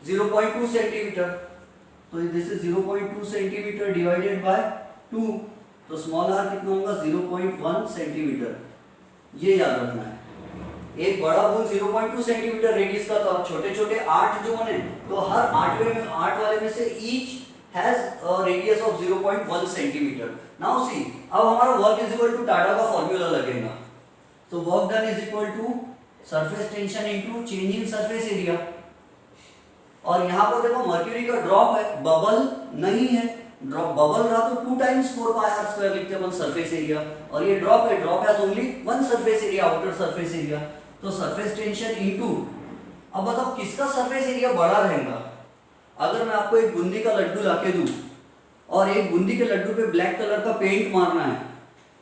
0.2 सेंटीमीटर, तो this is 0.2 centimetre divided by 2, तो स्मॉल r कितना होगा 0.1 सेंटीमीटर। ये याद रखना है, एक बड़ा बूंद 0.2 सेंटीमीटर रेडियस का, तो छोटे छोटे 8 जो बने, तो हर 8 वाले में से each has a radius of 0.1 centimeter. Now see, अब हमारा work is equal to Tada का फॉर्मूला लगेगा, तो work done is equal to surface tension into change in surface area। और यहाँ पर देखो मर्क्यूरी का ड्रॉप है, बबल नहीं है। ड्रॉप बबल रहा तो 2 टाइम्स 4 पाई आर स्क्वायर लिखते हैं सरफेस एरिया, और ये ड्रॉप है, drop has only 1 surface area, outer surface area, तो सरफेस टेंशन इनटू। अब बताओ किसका सरफेस एरिया बड़ा रहेगा? अगर मैं आपको एक बूंदी का लड्डू लाके दूं और एक बूंदी के लड्डू पे ब्लैक कलर का पेंट मारना है,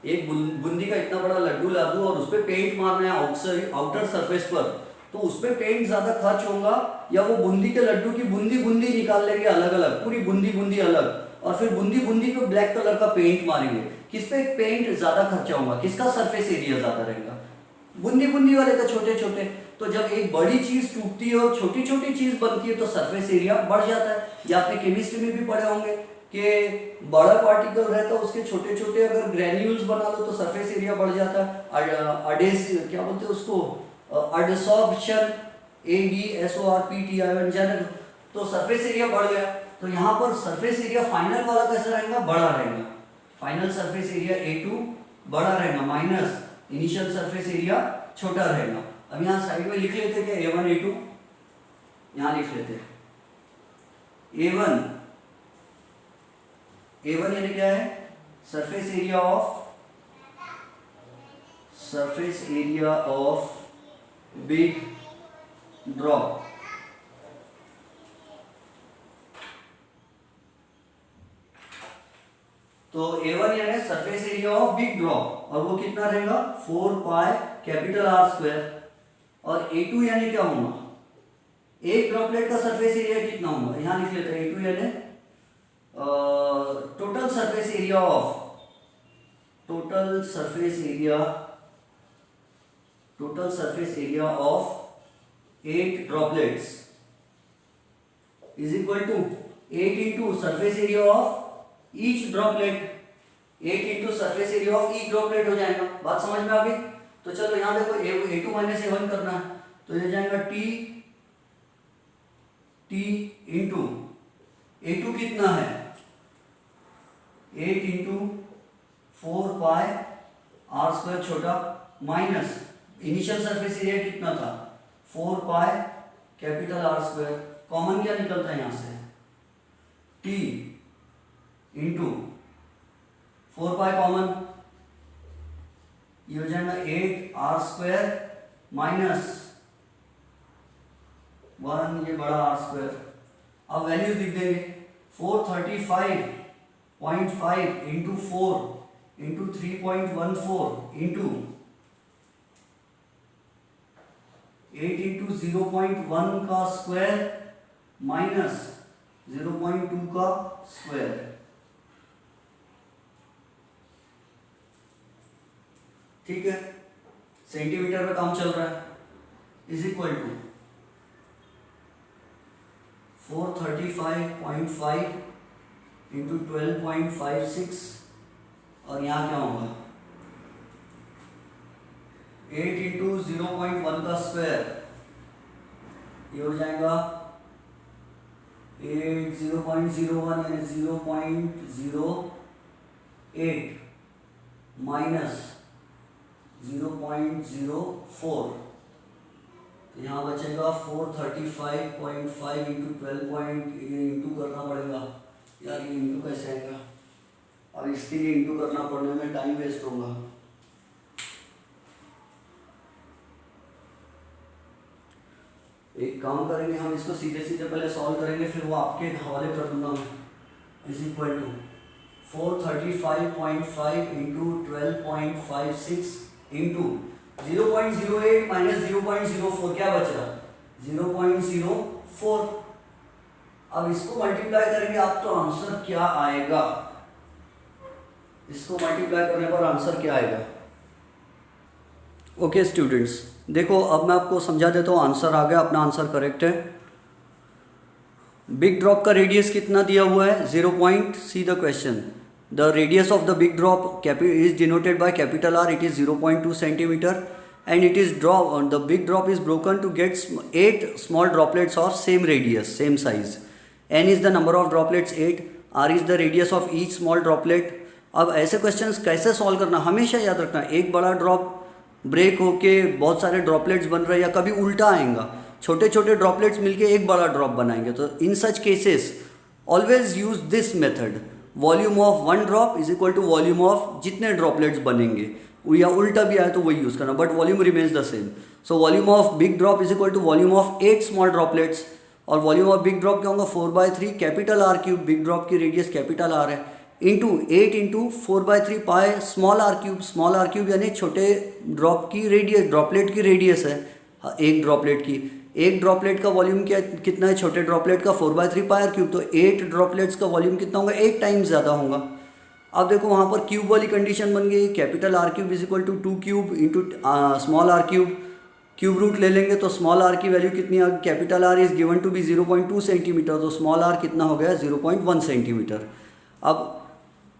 एक बूंदी का इतना बड़ा लड्डू ला दूं और उस पर पेंट मारना है आउटर सरफेस पर, तो उस पर पेंट ज्यादा खर्च होगा या वो बूंदी के लड्डू की बूंदी बूंदी निकाल लेंगे अलग अलग, पूरी बूंदी बूंदी अलग, और फिर बूंदी बूंदी पे ब्लैक कलर का पेंट मारेंगे, किस पे पेंट ज्यादा खर्चा होगा, किसका सरफेस एरिया ज्यादा रहेगा? बूंदी बूंदी वाले का, छोटे छोटे। तो जब एक बड़ी चीज टूटती है और छोटी छोटी चीज बनती है तो सरफेस एरिया बढ़ जाता है। या आपने केमिस्ट्री में भी पढ़े होंगे कि बड़ा पार्टिकल रहता है उसके छोटे छोटे अगर ग्रेन्यूल्स बना लो तो सरफेस एरिया बढ़ जाता है। क्या बोलते हैं उसको, एडसॉर्प्शन, ADSORPTION, तो सरफेस एरिया बढ़ गया। तो यहाँ पर सरफेस एरिया फाइनल वाला कैसा रहेगा? बड़ा रहेगा। फाइनल सरफेस एरिया A2 बड़ा रहेगा माइनस इनिशियल सरफेस एरिया छोटा रहेगा। अब यहाँ साइड में लिख लेते क्या, A1 A2, यहाँ लिख लेते A1 यानी क्या है? Surface area of big drop. तो A1 यानी surface area of big drop, और वो कितना रहेगा? 4 पाई कैपिटल R स्क्वायर। और A2 यानी क्या होगा? एक ड्रॉपलेट का सरफेस एरिया कितना होगा? यहां लिख लेते हैं A2 यानी total surface area of 8 droplets is equal to 8 into surface area of each droplet, 8 into surface area of each droplet हो जाएगा। बात समझ में आ गई? तो चलो यहाँ देखो A2 माइनस A1 करना है, तो ये जाएगा T इंटू A2 कितना है? 8 इंटू 4 पाई R स्क्वायर छोटा माइनस इनिशियल सरफेस एरिया कितना था? 4 pi capital R square. Common क्या निकलता है यहाँ से? T इंटू 4 पाई कॉमन, ये हो जाएगा 8 R स्क्वायर माइनस 1, ये बड़ा R स्क्वायर। अब वैल्यूज लिख देंगे, 435.5 इंटू 4 इंटू 3.14 इंटू 8 इंटू 0.1 का स्क्वायर माइनस 0.2 का स्क्वायर। ठीक है, सेंटीमीटर में काम चल रहा है, इज इक्वल टू 435.5 इंटू 12.56, और यहाँ क्या होगा? 8 इंटू 0.1 का स्क्वायर, ये हो जाएगा 0.01 यानी 0.08 माइनस 0.04, तो यहाँ बचेगा 435.5 इंटू 12 इंटू करना पड़ेगा यार, ये इंटू कैसे आएगा? अब इसके लिए इंटू करना पड़ने में टाइम वेस्ट होगा। एक काम करेंगे हम, इसको सीधे सीधे पहले सॉल्व करेंगे, फिर वो आपके हवाले कर दूंगा मैं। Is equal to 435.5 into 12.56 into 0.08 minus 0.04, क्या बच रहा? 0.04। अब इसको मल्टीप्लाई करेंगे आप, तो आंसर क्या आएगा? इसको मल्टीप्लाई करने पर आंसर क्या आएगा? ओके स्टूडेंट्स, देखो अब मैं आपको समझा देता हूँ। आंसर आ गया, अपना आंसर करेक्ट है। बिग ड्रॉप का रेडियस कितना दिया हुआ है? 0. See the question. The radius of the big drop is denoted by capital R, it is 0.2 centimetre, and it is the big drop is broken to get 8 small droplets of same radius, same size. N is the number of droplets 8, R is the radius of each small droplet. अब ऐसे questions कैसे solve करना हमेशा याद रखना, एक बड़ा drop break होके बहुत सारे ड्रॉपलेट्स बन रहे हैं या कभी उल्टा आएगा, छोटे छोटे ड्रॉपलेट्स मिलके एक बड़ा ड्रॉप बनाएंगे। तो in such cases always use this method, volume of one drop is equal to volume of जितने ड्रॉपलेट्स बनेंगे, या उल्टा भी आए तो वही यूज़ करना, but volume remains the same. So volume of big drop is equal to volume of 8 small droplets, और वॉल्यूम ऑफ बिग ड्रॉप क्या होगा 4/3 capital R cube, big drop की रेडियस कैपिटल आर है, इंटू 8 इंटू 4/3 पाई small R cube यानी छोटे drop की radius, droplet की radius है एक ड्रॉपलेट की। एक ड्रॉपलेट का वॉल्यूम क्या कितना है छोटे ड्रॉपलेट का 4/3 पाई आर क्यूब, तो 8 ड्रॉपलेट्स का वॉल्यूम कितना होगा 8 टाइम्स ज़्यादा होगा। अब देखो वहाँ पर क्यूब वाली कंडीशन बन गई, capital R cube is equal to 2 cube into small R cube root ले लेंगे तो स्मॉल आर की वैल्यू कितनी आ गई, capital R is given to be 0.2 centimetre, तो स्मॉल आर कितना हो गया 0.1 सेंटीमीटर। अब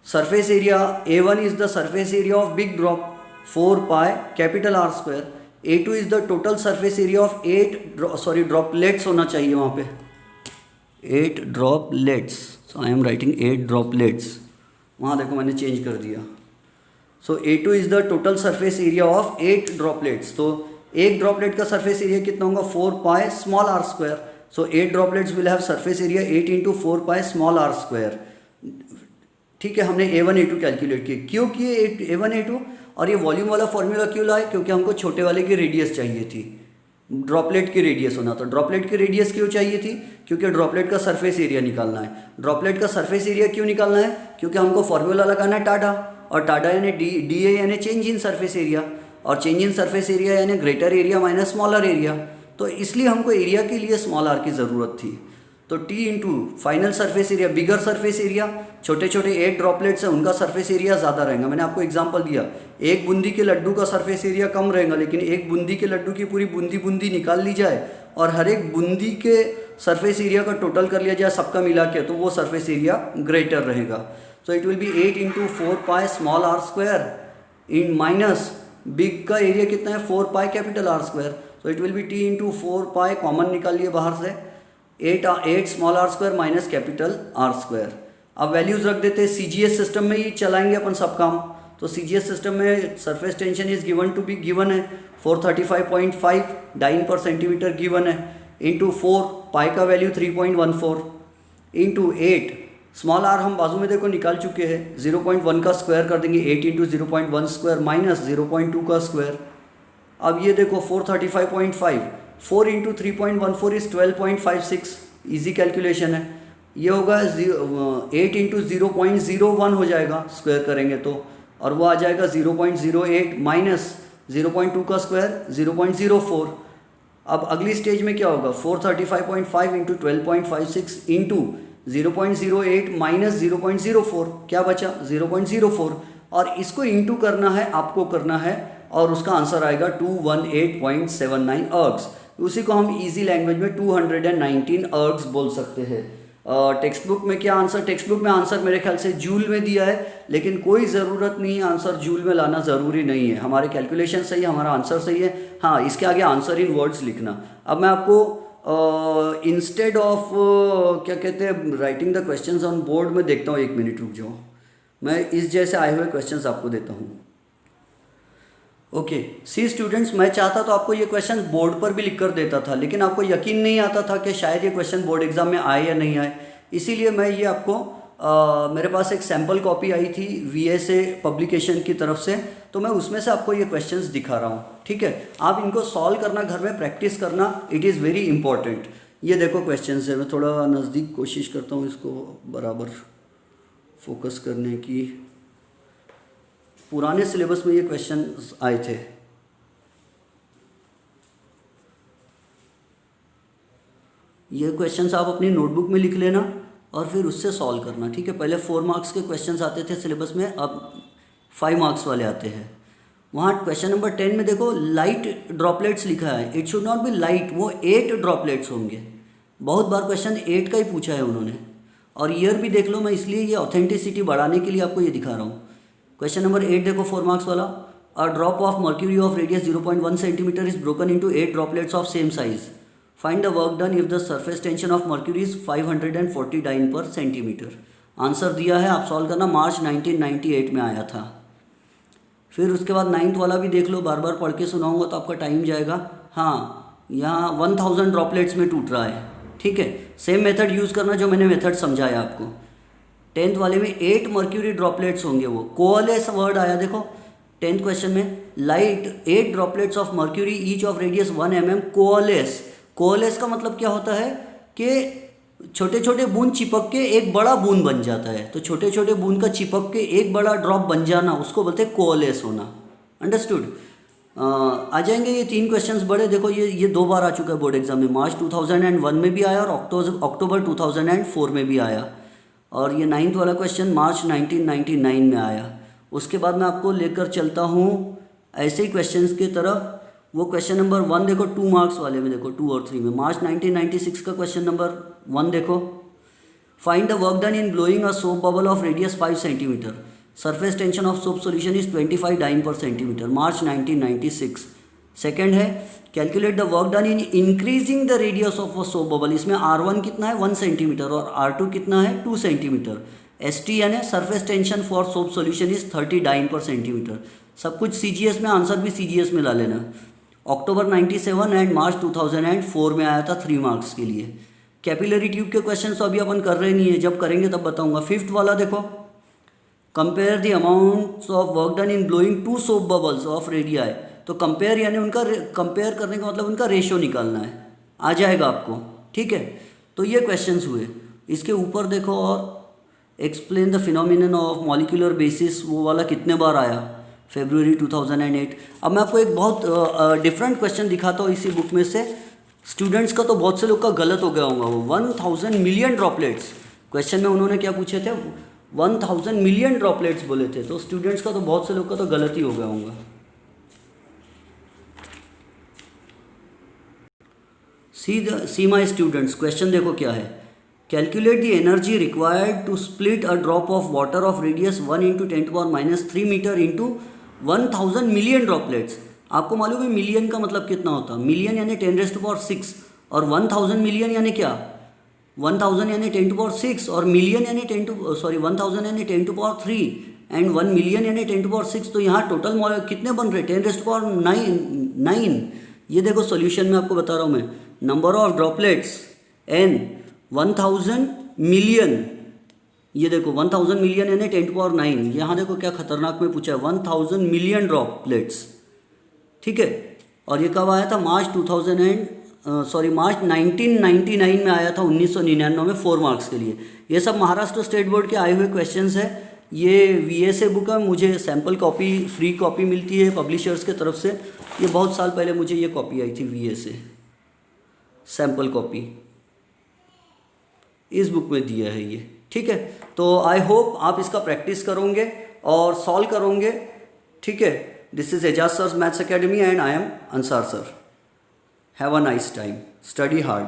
surface area A1 is the surface area of big drop 4 pi capital R square, A2 is the total surface area of 8 droplets होना चाहिए वहाँ पे 8 droplets, so I am writing 8 droplets, वहाँ देखो मैंने चेंज कर दिया। So A2 is the total surface area of 8 droplets, तो एक ड्रॉपलेट का सरफेस एरिया कितना होगा 4 pi small R square, so 8 droplets will have surface area 8 into 4 pi small R square. ठीक है, हमने A1 A2 कैलकुलेट किए, क्यों किए A1 A2, और ये वॉल्यूम वाला फॉर्मूला क्यों लाए, क्योंकि हमको छोटे वाले की रेडियस चाहिए थी, ड्रॉपलेट की रेडियस होना, तो ड्रॉपलेट की रेडियस क्यों चाहिए थी, क्योंकि ड्रॉपलेट का सरफेस एरिया निकालना है। ड्रॉपलेट का सरफेस एरिया क्यों निकालना है, क्योंकि हमको फॉर्मूला लगाना है टाडा, और टाडा यानी DA यानी चेंज इन सरफेस एरिया, और चेंज इन सरफेस एरिया यानी greater area minus smaller area, तो इसलिए हमको एरिया के लिए स्मॉल आर की ज़रूरत थी। तो T into final surface area, bigger surface area, छोटे छोटे 8 ड्रॉपलेट्स हैं उनका सरफेस एरिया ज़्यादा रहेगा। मैंने आपको एग्जांपल दिया, एक बूंदी के लड्डू का सरफेस एरिया कम रहेगा, लेकिन एक बूंदी के लड्डू की पूरी बूंदी बूंदी निकाल ली जाए और हर एक बूंदी के सरफेस एरिया का टोटल कर लिया जाए सबका मिला के, तो वो सरफेस एरिया ग्रेटर रहेगा। So it will be 8 into 4 pi small R square in minus big का एरिया कितना है 4 pi capital R square, so it will be T into 4 pi, common निकालिए बाहर से, 8 small R square minus capital R square. अब values रख देते हैं, CGS सिस्टम में ही चलाएंगे अपन सब काम। तो CGS सिस्टम में सरफेस टेंशन इज गिवन है 435.5 डाइन पर सेंटीमीटर गिवन है, इंटू 4 पाई का वैल्यू 3.14 इंटू 8 स्मॉल आर हम बाजू में देखो निकाल चुके हैं, 0.1 का स्क्वायर कर देंगे, 8 इंटू 0.1 स्क्वायर माइनस 0.2 का स्क्वायर। अब ये देखो 435.5, 4 इंटू 3.14 इज 12.56, ईजी कैलकुलेशन है। ये होगा 8 इंटू 0.01 हो जाएगा स्क्वायर करेंगे तो, और वो आ जाएगा 0.08 माइनस 0.2 का स्क्वायर 0.04। अब अगली स्टेज में क्या होगा 435.5 इंटू 12.56 इंटू 0.08 माइनस 0.04, क्या बचा 0.04, और इसको इंटू करना है, आपको करना है, और उसका आंसर आएगा 218.79 अर्ग्स। उसी को हम इजी लैंग्वेज में 219 अर्ग्स बोल सकते हैं। टेक्स्ट बुक में क्या आंसर, टेक्स्ट बुक में आंसर मेरे ख्याल से जूल में दिया है, लेकिन कोई ज़रूरत नहीं है आंसर जूल में लाना ज़रूरी नहीं है, हमारे कैलकुलेशन सही है, हमारा आंसर सही है। हाँ, इसके आगे आंसर इन वर्ड्स लिखना। अब मैं आपको इंस्टेड ऑफ क्या कहते हैं writing the questions on board में देखता हूँ, 1 मिनट रुक जाओ, मैं इस जैसे आए हुए क्वेश्चंस आपको देता हूँ। ओके, सी स्टूडेंट्स, मैं चाहता तो आपको ये क्वेश्चन बोर्ड पर भी लिख कर देता था, लेकिन आपको यकीन नहीं आता था कि शायद ये क्वेश्चन बोर्ड एग्जाम में आए या नहीं आए, इसीलिए मैं ये आपको मेरे पास एक सैम्पल कॉपी आई थी VSA पब्लिकेशन की तरफ से, तो मैं उसमें से आपको ये क्वेश्चंस दिखा रहा हूँ। ठीक है, आप इनको सॉल्व करना, घर में प्रैक्टिस करना, इट इज़ वेरी इंपॉर्टेंट। ये देखो क्वेश्चंस है, मैं थोड़ा नज़दीक कोशिश करता हूँ इसको बराबर फोकस करने की। पुराने सिलेबस में ये क्वेश्चन आए थे। ये क्वेश्चंस आप अपनी नोटबुक में लिख लेना और फिर उससे सॉल्व करना। ठीक है, पहले 4 मार्क्स के क्वेश्चंस आते थे सिलेबस में, अब 5 मार्क्स वाले आते हैं। वहाँ क्वेश्चन नंबर 10 में देखो लाइट ड्रॉपलेट्स लिखा है, it should not be light, वो 8 ड्रॉपलेट्स होंगे। बहुत बार क्वेश्चन 8 का ही पूछा है उन्होंने, और ईयर भी देख लो, मैं इसलिए ये ऑथेंटिसिटी बढ़ाने के लिए आपको ये दिखा रहा हूँ। क्वेश्चन नंबर 8 देखो 4 मार्क्स वाला, a drop of mercury of radius 0.1 centimetre is broken into 8 droplets of same size, find the work done if the surface tension of mercury is 540 dyne per centimetre. Answer दिया है, आप solve करना, मार्च 1998 में आया था। फिर उसके बाद 9th वाला भी देख लो, बार बार पढ़ के सुनाऊंगा तो आपका टाइम जाएगा। हाँ, यहाँ 1000 ड्रॉपलेट्स में टूट रहा है, ठीक है। सेम मेथड यूज़ करना जो मैंने मेथड समझाया आपको। 10th वाले में 8 मर्क्यूरी ड्रॉपलेट्स होंगे, वो कोअलेस वर्ड आया देखो 10th क्वेश्चन में, light 8 droplets of mercury each of radius 1 mm कोअलेस। कोअलेस का मतलब क्या होता है कि छोटे छोटे बूंद चिपक के एक बड़ा बूंद बन जाता है, तो छोटे छोटे बूंद का चिपक के एक बड़ा ड्रॉप बन जाना उसको बोलते हैं कोअलेस होना। अंडरस्टूड। आ जाएंगे ये 3 क्वेश्चंस बड़े, देखो ये 2 बार आ चुका है बोर्ड एग्जाम में, मार्च 2001 में भी आया और अक्टूबर 2004 में भी आया, और ये 9th वाला क्वेश्चन मार्च 1999 में आया। उसके बाद मैं आपको लेकर चलता हूँ ऐसे ही क्वेश्चंस की तरफ। वो क्वेश्चन नंबर 1 देखो 2 मार्क्स वाले में, देखो 2 और 3 में, मार्च 1996 का क्वेश्चन नंबर 1 देखो, find the work done in blowing a soap bubble of radius 5 centimetre, surface tension of soap solution is 25 dyne per centimetre, March 1996। Second है calculate the work done in increasing the radius of a soap bubble, इसमें R1 कितना है 1 centimetre और R2 कितना है 2 centimetre. STN है surface tension for soap solution is 30 dyne per centimetre. सब कुछ CGS में, आंसर भी CGS में ला लेना। अक्टूबर 97 एंड मार्च 2004 में आया था 3 मार्क्स के लिए। कैपिलरी ट्यूब के क्वेश्चन तो अभी अपन कर रहे नहीं है, जब करेंगे तब बताऊंगा। 5th वाला देखो, compare the amounts of work done in blowing 2 soap bubbles of radii, तो कंपेयर यानी उनका कंपेयर करने का मतलब उनका रेशियो निकालना है, आ जाएगा आपको, ठीक है। तो ये क्वेश्चंस हुए। इसके ऊपर देखो, और explain the phenomenon of molecular basis, वो वाला कितने बार आया, फरवरी 2008। अब मैं आपको एक बहुत डिफरेंट क्वेश्चन दिखाता हूँ इसी बुक में से। स्टूडेंट्स का तो बहुत से लोग का गलत हो गया होगा। वो 1000 मिलियन ड्रॉपलेट्स क्वेश्चन में उन्होंने क्या पूछे थे, 1000 मिलियन ड्रॉपलेट्स बोले थे, तो स्टूडेंट्स का तो बहुत से लोग का तो गलत ही हो गया होगा। सी माई स्टूडेंट्स, क्वेश्चन देखो क्या है, calculate the energy required to split a drop of water of radius 1 × 10⁻³ metre into 1000 million droplets. आपको मालूम है मिलियन का मतलब कितना होता है, मिलियन यानी 10⁻⁶, और 1000 मिलियन यानी क्या, 1000 यानी 10⁻⁶, और मिलियन यानी 1000 यानी 10⁻³ एंड 1 मिलियन यानी 10⁻⁶। तो यहाँ टोटल कितने बन रहे, 10⁻9। ये देखो सॉल्यूशन में आपको बता रहा हूँ मैं, number of droplets n 1000 million, ये देखो 1000 मिलियन यानी 10⁻9। यहाँ देखो क्या खतरनाक में पूछा है, 1000 मिलियन ड्रॉपलेट्स, ठीक है। और ये कब आया था, मार्च 1999 में आया था, 1999 में 4 मार्क्स के लिए। ये सब महाराष्ट्र स्टेट बोर्ड के आए हुए क्वेश्चंस है। ये VA बुक है, मुझे सैम्पल कॉपी, फ्री कॉपी मिलती है पब्लिशर्स के तरफ से। ये बहुत साल पहले मुझे ये कॉपी आई थी VA से, सैम्पल कॉपी इस बुक में दिया है ये, ठीक है। तो आई होप आप इसका प्रैक्टिस करोगे और सॉल्व करोगे, ठीक है। This is Ejaz sir's maths academy and I am Ansar sir. Have a nice time, study hard.